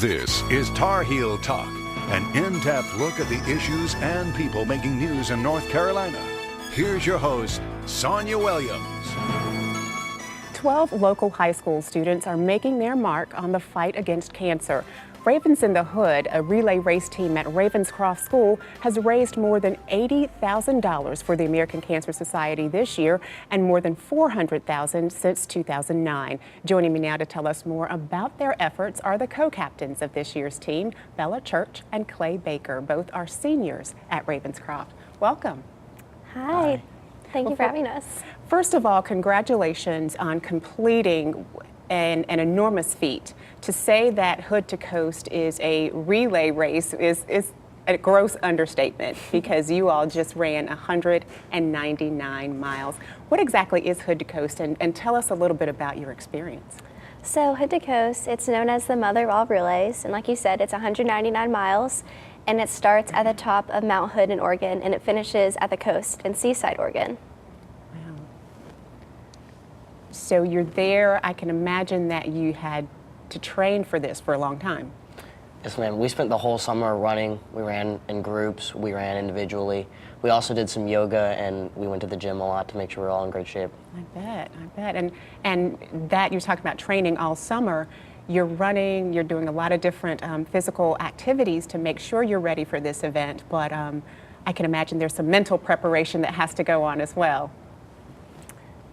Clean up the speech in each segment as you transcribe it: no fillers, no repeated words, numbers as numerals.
This is Tar Heel Talk, an in-depth look at the issues and people making news in North Carolina. Here's your host, Sonia Williams. 12 local high school students are making their mark on the fight against cancer. Ravens in the Hood, a relay race team at Ravenscroft School, has raised more than $80,000 for the American Cancer Society this year and more than $400,000 since 2009. Joining me now to tell us more about their efforts are the co-captains of this year's team, Bella Church and Clay Baker. Both are seniors at Ravenscroft. Welcome. Hi. Thank you for having us. First of all, congratulations on completing an enormous feat. To say that Hood to Coast is a relay race is a gross understatement because you all just ran 199 miles. What exactly is Hood to Coast, and tell us a little bit about your experience. So Hood to Coast, it's known as the mother of all relays, and like you said, it's 199 miles, and it starts at the top of Mount Hood in Oregon, and it finishes at the coast in Seaside, Oregon. So you're there. I can imagine that you had to train for this for a long time. Yes, ma'am. We spent the whole summer running. We ran in groups. We ran individually. We also did some yoga, and we went to the gym a lot to make sure we're all in great shape. I bet. And that you're talking about training all summer. You're running. You're doing a lot of different physical activities to make sure you're ready for this event. But I can imagine there's some mental preparation that has to go on as well.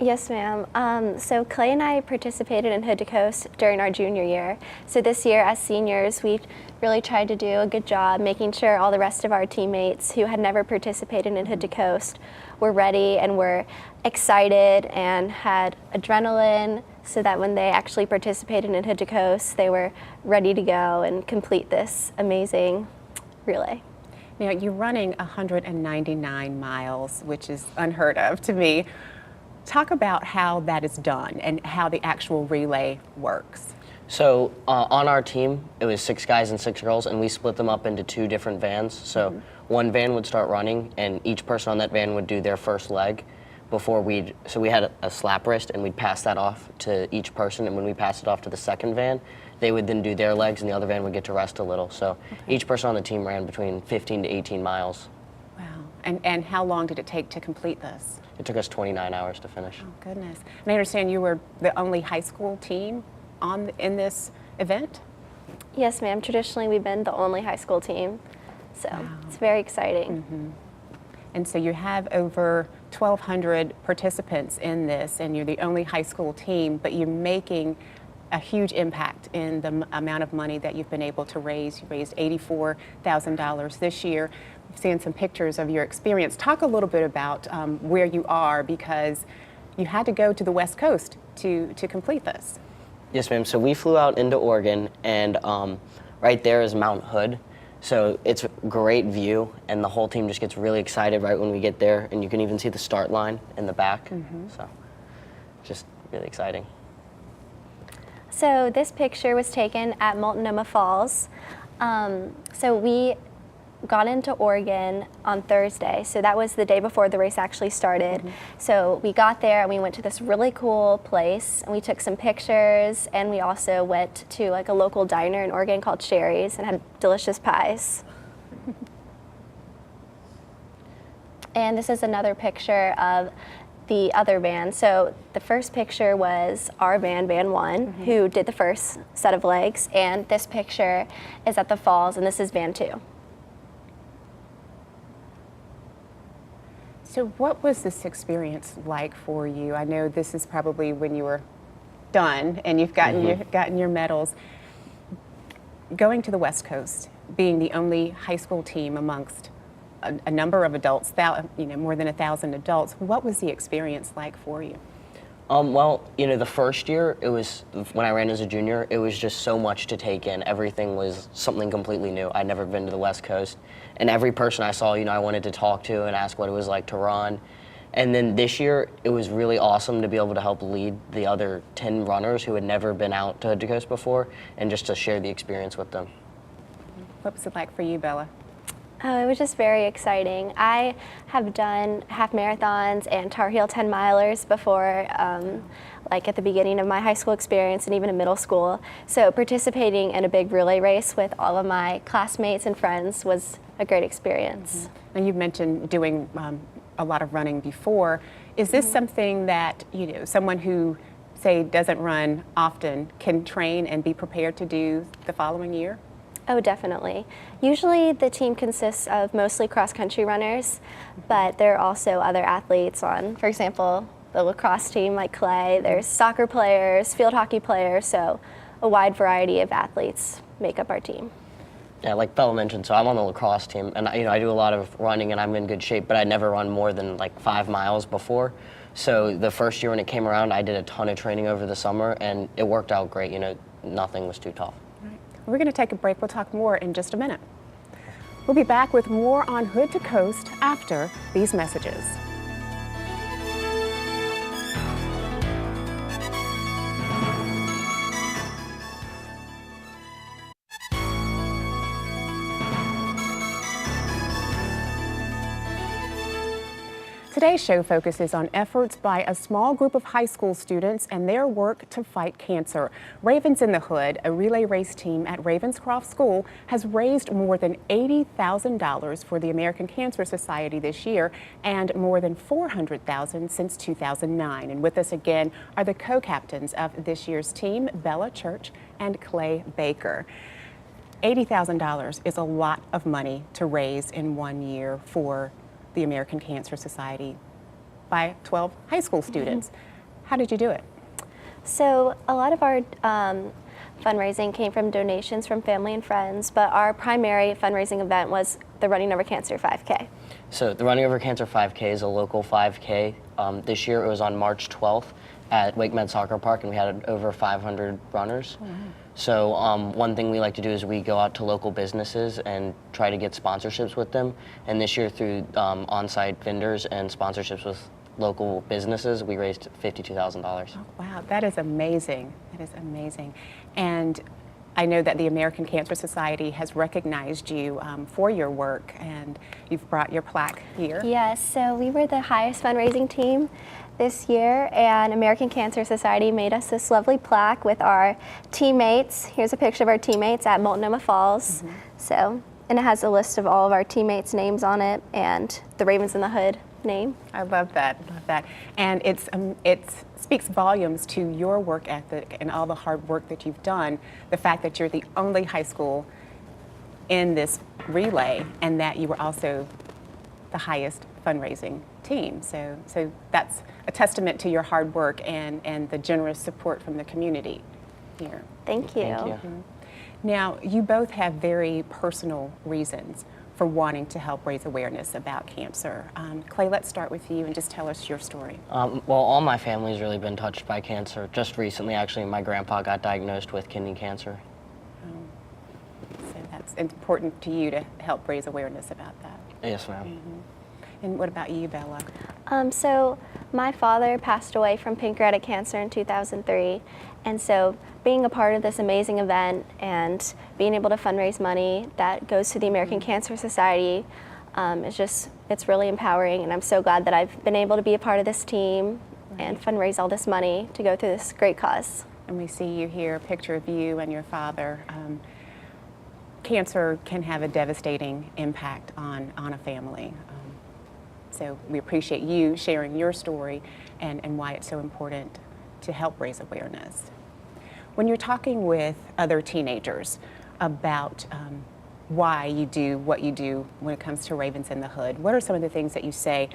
Yes, ma'am. So Clay and I participated in Hood to Coast during our junior year. So this year, as seniors, we really tried to do a good job making sure all the rest of our teammates who had never participated in Hood to Coast were ready and were excited and had adrenaline so that when they actually participated in Hood to Coast, they were ready to go and complete this amazing relay. Now, you're running 199 miles, which is unheard of to me. Talk about how that is done and how the actual relay works. So on our team, it was 6 guys and 6 girls, and we split them up into 2 different vans. So one van would start running, and each person on that van would do their first leg before so we had a slap wrist, and we'd pass that off to each person, and when we passed it off to the second van, they would then do their legs, and the other van would get to rest a little. So each person on the team ran between 15 to 18 miles. Wow. And how long did it take to complete this? It took us 29 hours to finish. Oh, goodness. And I understand you were the only high school team in this event? Yes, ma'am. Traditionally, we've been the only high school team, so It's very exciting. And so you have over 1,200 participants in this, and you're the only high school team, but you're making a huge impact in the amount of money that you've been able to raise. You raised $84,000 this year. We've seen some pictures of your experience. Talk a little bit about where you are, because you had to go to the West Coast to complete this. Yes, ma'am. So we flew out into Oregon, and right there is Mount Hood. So it's a great view, and the whole team just gets really excited right when we get there, and you can even see the start line in the back. So just really exciting. So this picture was taken at Multnomah Falls. So we got into Oregon on Thursday, so that was the day before the race actually started. So we got there and we went to this really cool place, and we took some pictures, and we also went to like a local diner in Oregon called Sherry's and had delicious pies. And this is another picture of the other van. So the first picture was our van, Van 1, who did the first set of legs, and this picture is at the falls, and this is Van 2. So what was this experience like for you? I know this is probably when you were done and you've gotten your medals. Going to the West Coast, being the only high school team amongst a number of adults, more than 1,000 adults, what was the experience like for you? Well, the first year, it was, when I ran as a junior, it was just so much to take in. Everything was something completely new. I'd never been to the West Coast. And every person I saw, I wanted to talk to and ask what it was like to run. And then this year, it was really awesome to be able to help lead the other 10 runners who had never been out to Hood to Coast before, and just to share the experience with them. What was it like for you, Bella? Oh, it was just very exciting. I have done half marathons and Tar Heel 10 milers before, like at the beginning of my high school experience and even in middle school. So participating in a big relay race with all of my classmates and friends was a great experience. And you've mentioned doing a lot of running before. Is this something that, someone who, say, doesn't run often can train and be prepared to do the following year? Oh, definitely. Usually the team consists of mostly cross-country runners, but there are also other athletes on, for example, the lacrosse team like Clay. There's soccer players, field hockey players, so a wide variety of athletes make up our team. Yeah, like Bella mentioned, so I'm on the lacrosse team, and I do a lot of running, and I'm in good shape, but I never run more than like 5 miles before. So the first year when it came around, I did a ton of training over the summer, and it worked out great. Nothing was too tough. We're going to take a break. We'll talk more in just a minute. We'll be back with more on Hood to Coast after these messages. Today's show focuses on efforts by a small group of high school students and their work to fight cancer. Ravens in the Hood, a relay race team at Ravenscroft School, has raised more than $80,000 for the American Cancer Society this year and more than $400,000 since 2009. And with us again are the co-captains of this year's team, Bella Church and Clay Baker. $80,000 is a lot of money to raise in 1 year for the American Cancer Society by 12 high school students. How did you do it? So a lot of our fundraising came from donations from family and friends, but our primary fundraising event was the Running Over Cancer 5K. So the Running Over Cancer 5K is a local 5K. This year it was on March 12th at Wake Med Soccer Park, and we had over 500 runners. So one thing we like to do is we go out to local businesses and try to get sponsorships with them. And this year through on-site vendors and sponsorships with local businesses, we raised $52,000. Oh, wow, that is amazing. That is amazing. And I know that the American Cancer Society has recognized you for your work, and you've brought your plaque here. Yes, so we were the highest fundraising team this year, and American Cancer Society made us this lovely plaque with our teammates. Here's a picture of our teammates at Multnomah Falls. So, and it has a list of all of our teammates' names on it and the Ravens in the Hood name. I love that, love that. And it speaks volumes to your work ethic and all the hard work that you've done. The fact that you're the only high school in this relay and that you were also the highest fundraising team. So that's a testament to your hard work and the generous support from the community here. Thank you. Thank you. Now, you both have very personal reasons for wanting to help raise awareness about cancer. Clay, let's start with you and just tell us your story. Well, all my family's really been touched by cancer. Just recently, actually, my grandpa got diagnosed with kidney cancer. So that's important to you to help raise awareness about that. Yes, ma'am. And what about you, Bella? So my father passed away from pancreatic cancer in 2003, and so being a part of this amazing event and being able to fundraise money that goes to the American Cancer Society it's really empowering, and I'm so glad that I've been able to be a part of this team and fundraise all this money to go through this great cause. And we see you here, a picture of you and your father. Cancer can have a devastating impact on a family. So we appreciate you sharing your story and why it's so important to help raise awareness. When you're talking with other teenagers about why you do what you do when it comes to Ravens in the Hood, what are some of the things that you say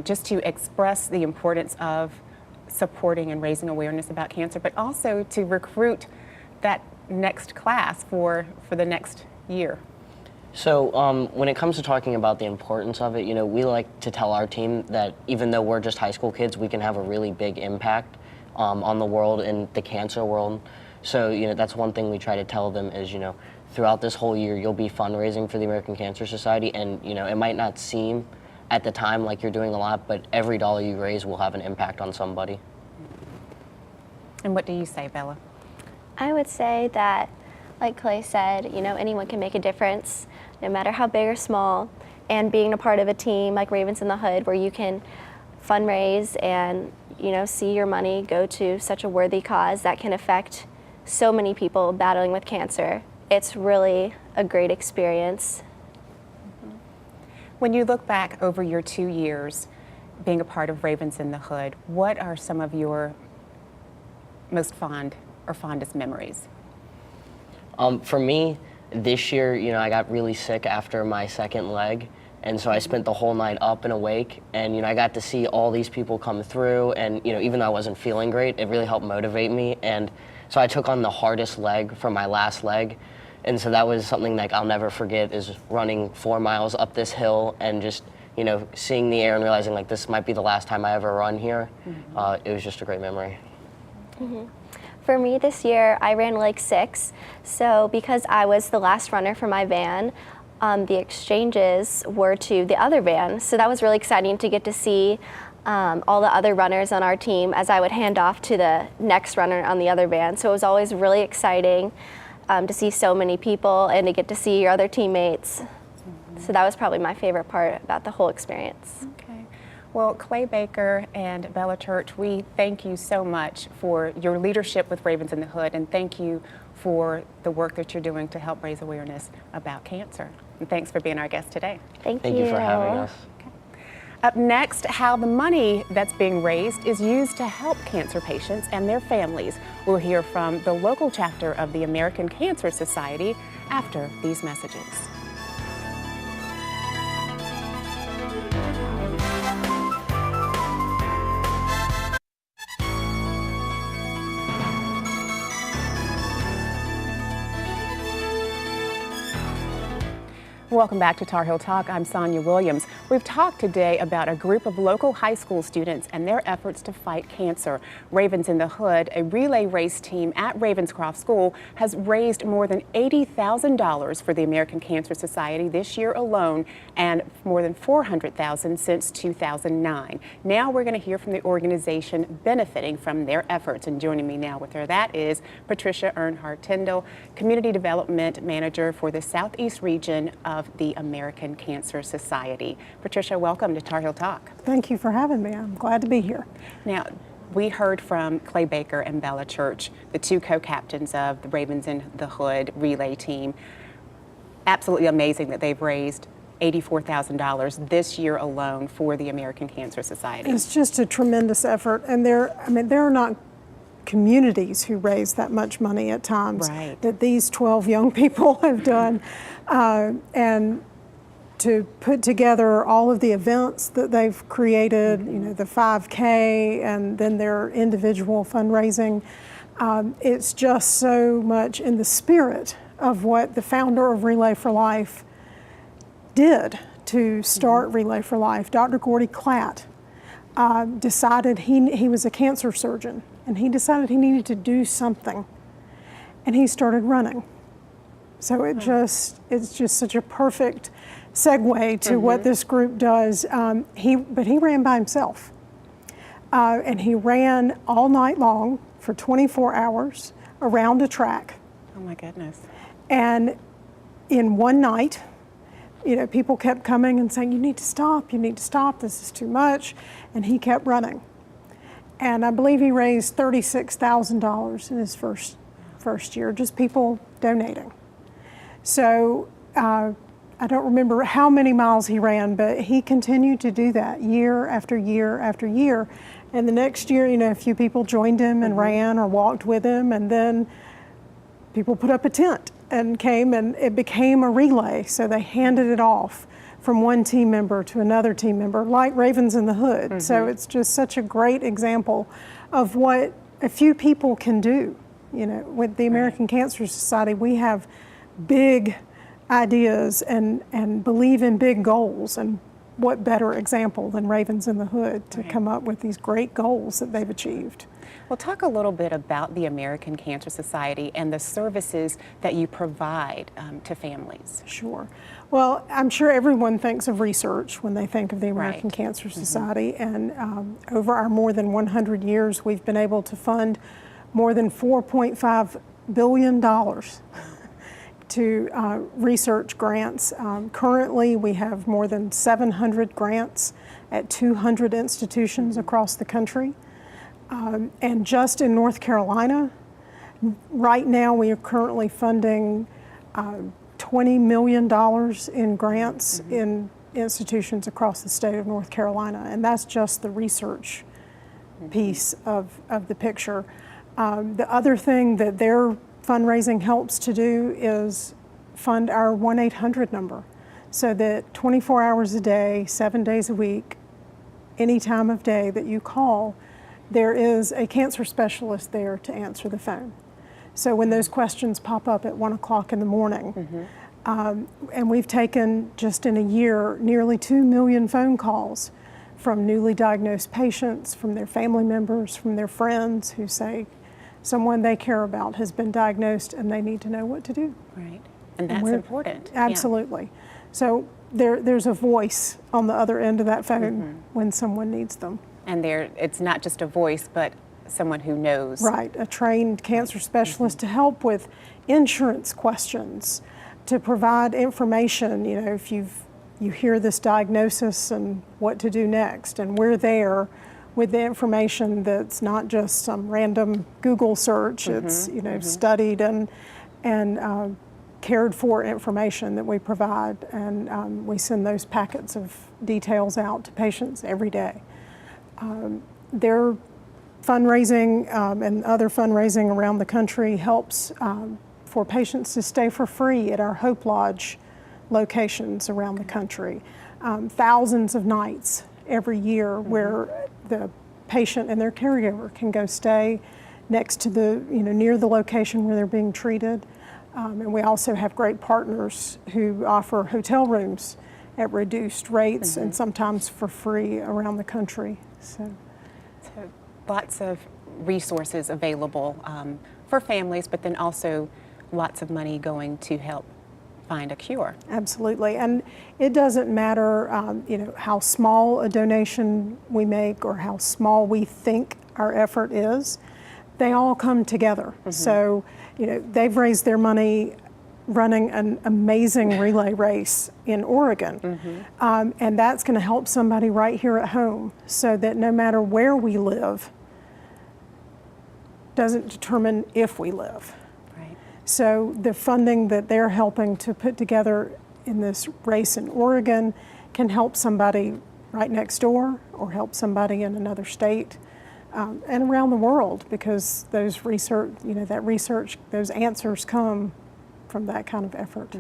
just to express the importance of supporting and raising awareness about cancer, but also to recruit that next class for the next year? So when it comes to talking about the importance of it, we like to tell our team that even though we're just high school kids, we can have a really big impact on the world and the cancer world. So that's one thing we try to tell them is throughout this whole year you'll be fundraising for the American Cancer Society, and it might not seem at the time like you're doing a lot, but every dollar you raise will have an impact on somebody. And what do you say, Bella? I would say that, like Clay said, anyone can make a difference, no matter how big or small, and being a part of a team like Ravens in the Hood where you can fundraise and see your money go to such a worthy cause that can affect so many people battling with cancer. It's really a great experience. When you look back over your 2 years being a part of Ravens in the Hood, what are some of your most fond or fondest memories? For me, this year, I got really sick after my second leg, and so I spent the whole night up and awake, and I got to see all these people come through, and even though I wasn't feeling great, it really helped motivate me, and so I took on the hardest leg for my last leg, and so that was something like I'll never forget, is running 4 miles up this hill and just seeing the air and realizing like this might be the last time I ever run here. It was just a great memory. For me this year, I ran leg 6, so because I was the last runner for my van, the exchanges were to the other van, so that was really exciting to get to see all the other runners on our team as I would hand off to the next runner on the other van. So it was always really exciting to see so many people and to get to see your other teammates. So that was probably my favorite part about the whole experience. Okay. Well, Clay Baker and Bella Church, we thank you so much for your leadership with Ravens in the Hood, and thank you for the work that you're doing to help raise awareness about cancer. And thanks for being our guest today. Thank you. Thank you for having us. Up next, how the money that's being raised is used to help cancer patients and their families. We'll hear from the local chapter of the American Cancer Society after these messages. Welcome back to Tar Heel Talk. I'm Sonia Williams. We've talked today about a group of local high school students and their efforts to fight cancer. Ravens in the Hood, a relay race team at Ravenscroft School, has raised more than $80,000 for the American Cancer Society this year alone, and more than $400,000 since 2009. Now we're going to hear from the organization benefiting from their efforts. And joining me now with her, that is Patricia Earnhardt Tyndall, Community Development Manager for the Southeast region of the American Cancer Society. Patricia, welcome to Tar Heel Talk. Thank you for having me. I'm glad to be here. Now, we heard from Clay Baker and Bella Church, the two co-captains of the Ravens in the Hood relay team. Absolutely amazing that they've raised $84,000 this year alone for the American Cancer Society. It's just a tremendous effort, and there are not communities who raise that much money at times that these 12 young people have done. And to put together all of the events that they've created, the 5K and then their individual fundraising, it's just so much in the spirit of what the founder of Relay for Life did to start Relay for Life. Dr. Gordy Klatt decided he was a cancer surgeon, and he decided he needed to do something, and he started running. So it's just such a perfect segue to what this group does. But he ran by himself, and he ran all night long for 24 hours around a track. Oh my goodness! And in one night, people kept coming and saying, "You need to stop. You need to stop. This is too much," and he kept running. And I believe he raised $36,000 in his first year, just people donating. So I don't remember how many miles he ran, but he continued to do that year after year after year. And the next year, a few people joined him and ran or walked with him, and then people put up a tent and came, and it became a relay. So they handed it off from one team member to another team member, like Ravens in the Hood. So it's just such a great example of what a few people can do. With the American Cancer Society, we have big ideas and believe in big goals, and what better example than Ravens in the Hood to come up with these great goals that they've achieved. Well, talk a little bit about the American Cancer Society and the services that you provide to families. Sure. Well, I'm sure everyone thinks of research when they think of the American Cancer Society, and over our more than 100 years, we've been able to fund more than $4.5 billion to research grants. Currently, we have more than 700 grants at 200 institutions across the country. And just in North Carolina, right now we are currently funding $20 million in grants in institutions across the state of North Carolina, and that's just the research piece of the picture. The other thing that their fundraising helps to do is fund our 1-800 number, so that 24 hours a day, 7 days a week, any time of day that you call, there is a cancer specialist there to answer the phone. So when those questions pop up at 1 o'clock in the morning, and we've taken just in a year nearly 2 million phone calls from newly diagnosed patients, from their family members, from their friends who say someone they care about has been diagnosed and they need to know what to do. Right, and that's important. Absolutely. Yeah. So there's a voice on the other end of that phone when someone needs them. And it's not just a voice, but someone who knows. Right, a trained cancer specialist to help with insurance questions, to provide information, you know, if you hear this diagnosis and what to do next. And we're there with the information that's not just some random Google search, it's, you know, studied and cared for information that we provide. And we send those packets of details out to patients every day. Their fundraising and other fundraising around the country helps for patients to stay for free at our Hope Lodge locations around the country. Thousands of nights every year where the patient and their caregiver can go stay next to the, you know, near the location where they're being treated. And we also have great partners who offer hotel rooms at reduced rates and sometimes for free around the country. So lots of resources available for families, but then also lots of money going to help find a cure. Absolutely, and it doesn't matter, you know, how small a donation we make or how small we think our effort is. They all come together. So, you know, they've raised their money running an amazing relay race in Oregon, and that's going to help somebody right here at home, so that no matter where we live, doesn't determine if we live. Right. So the funding that they're helping to put together in this race in Oregon can help somebody right next door or help somebody in another state and around the world, because those research, you know, that research, those answers come from that kind of effort.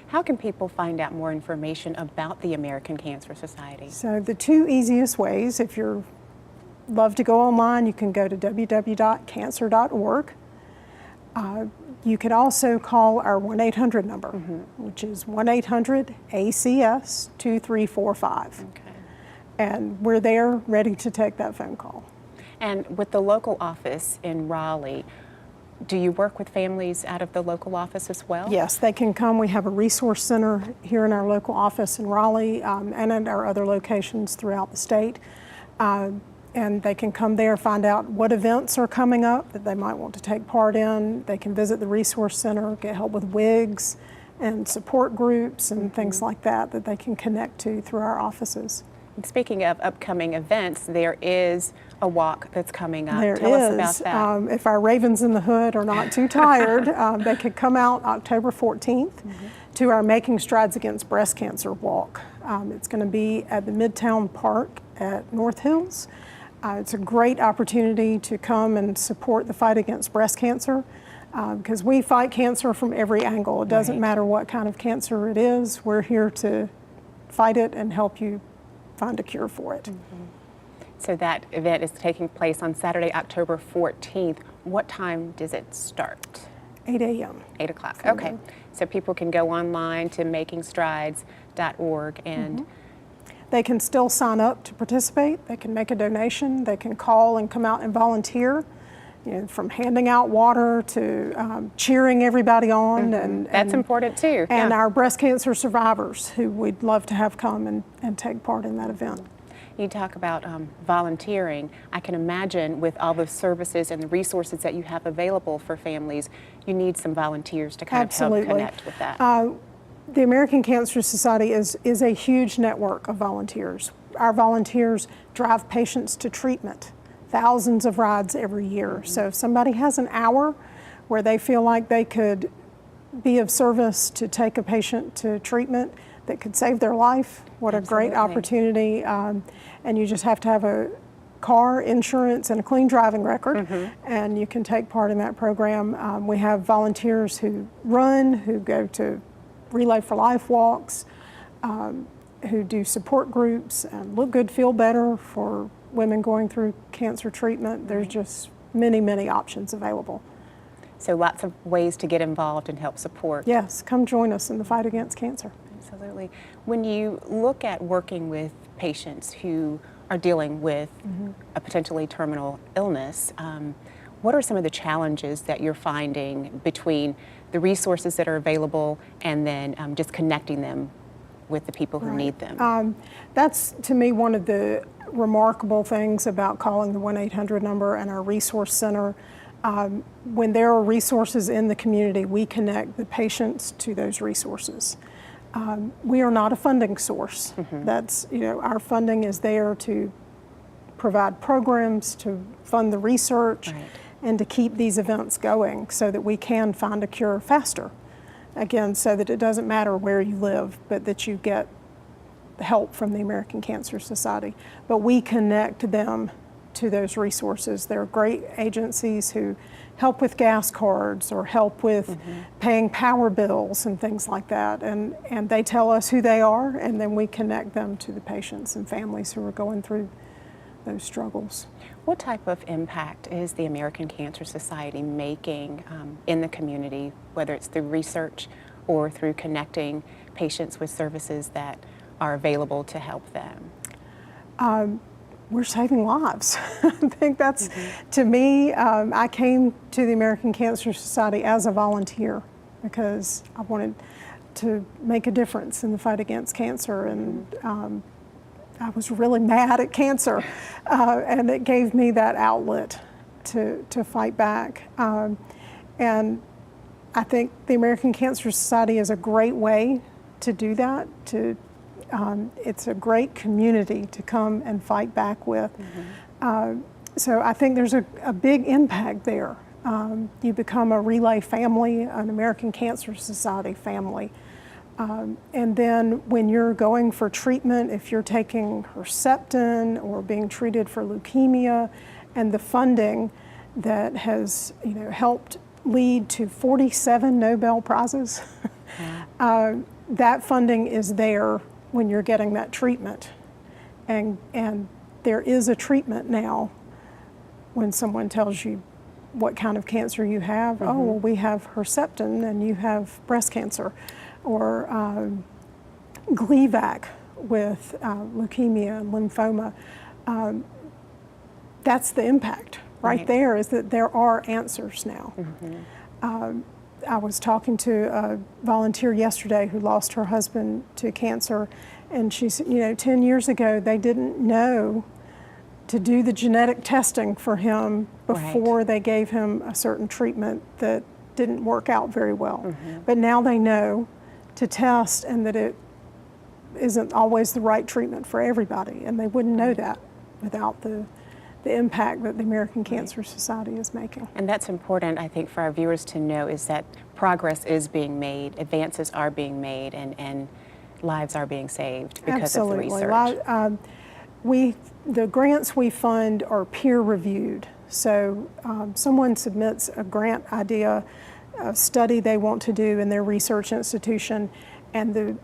How can people find out more information about the American Cancer Society? So the two easiest ways, if you're love to go online, you can go to www.cancer.org. You could also call our 1-800 number, which is 1-800-ACS-2345. Okay. And we're there ready to take that phone call. And with the local office in Raleigh, do you work with families out of the local office as well? Yes, they can come. We have a resource center here in our local office in Raleigh and at our other locations throughout the state. And they can come there, find out what events are coming up that they might want to take part in. They can visit the resource center, get help with WIGs and support groups and things like that that they can connect to through our offices. And speaking of upcoming events, there is a walk that's coming up. There Tell us is. about that. If our Ravens in the Hood are not too tired, they could come out October 14th to our Making Strides Against Breast Cancer walk. It's going to be at the Midtown Park at North Hills. It's a great opportunity to come and support the fight against breast cancer, because we fight cancer from every angle. It doesn't matter what kind of cancer it is. We're here to fight it and help you find a cure for it. So that event is taking place on Saturday, October 14th. What time does it start? 8 a.m. 8 o'clock. Okay. So people can go online to makingstrides.org and They can still sign up to participate. They can make a donation. They can call and come out and volunteer, you know, from handing out water to cheering everybody on. that's important too. And yeah. our breast cancer survivors who we'd love to have come and take part in that event. You talk about volunteering. I can imagine with all the services and the resources that you have available for families, you need some volunteers to kind of help connect with that. The American Cancer Society is a huge network of volunteers. Our volunteers drive patients to treatment. thousands of rides every year. So if somebody has an hour where they feel like they could be of service to take a patient to treatment that could save their life, what a great opportunity. And you just have to have a car, insurance, and a clean driving record, and you can take part in that program. We have volunteers who run, who go to Relay for Life walks, who do support groups, and Look Good, Feel Better for women going through cancer treatment. There's just many, many options available. So lots of ways to get involved and help support. Yes, come join us in the fight against cancer. Absolutely. When you look at working with patients who are dealing with a potentially terminal illness, what are some of the challenges that you're finding between the resources that are available and then just connecting them with the people who need them? That's, to me, one of the remarkable things about calling the 1-800 number and our resource center. When there are resources in the community, we connect the patients to those resources. We are not a funding source. That's, our funding is there to provide programs, to fund the research, and to keep these events going so that we can find a cure faster. Again, so that it doesn't matter where you live, but that you get help from the American Cancer Society. But we connect them to those resources. There are great agencies who help with gas cards or help with paying power bills and things like that. And they tell us who they are, and then we connect them to the patients and families who are going through those struggles. What type of impact is the American Cancer Society making in the community, whether it's through research or through connecting patients with services that are available to help them? We're saving lives. I think that's, to me, I came to the American Cancer Society as a volunteer because I wanted to make a difference in the fight against cancer, and I was really mad at cancer, and it gave me that outlet to fight back. And I think the American Cancer Society is a great way to do that. It's a great community to come and fight back with. So I think there's a big impact there. You become a Relay family, an American Cancer Society family. And then when you're going for treatment, if you're taking Herceptin or being treated for leukemia, and the funding that has helped lead to 47 Nobel Prizes, that funding is there when you're getting that treatment. And there is a treatment now when someone tells you what kind of cancer you have. Oh, well, we have Herceptin and you have breast cancer. Or Gleevec with leukemia and lymphoma. That's the impact right there, is that there are answers now. I was talking to a volunteer yesterday who lost her husband to cancer, and she said, 10 years ago they didn't know to do the genetic testing for him before they gave him a certain treatment that didn't work out very well. But now they know to test, and that it isn't always the right treatment for everybody, and they wouldn't know that without the impact that the American Cancer Society is making. And that's important, I think, for our viewers to know, is that progress is being made, advances are being made, and lives are being saved because of the research. The grants we fund are peer reviewed. So someone submits a grant idea, a study they want to do in their research institution, and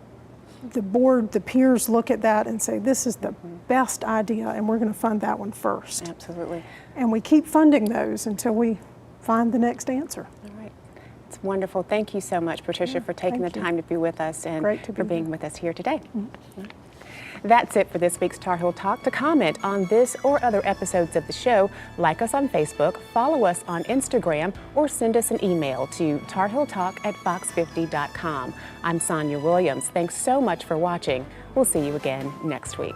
the board, the peers look at that and say, this is the best idea, and we're going to fund that one first. Absolutely. And we keep funding those until we find the next answer. All right. It's wonderful. Thank you so much, Patricia, for taking the time to be with us and for being with us here today. That's it for this week's Tar Heel Talk. To comment on this or other episodes of the show, like us on Facebook, follow us on Instagram, or send us an email to tarheeltalk@fox50.com. I'm Sonia Williams. Thanks so much for watching. We'll see you again next week.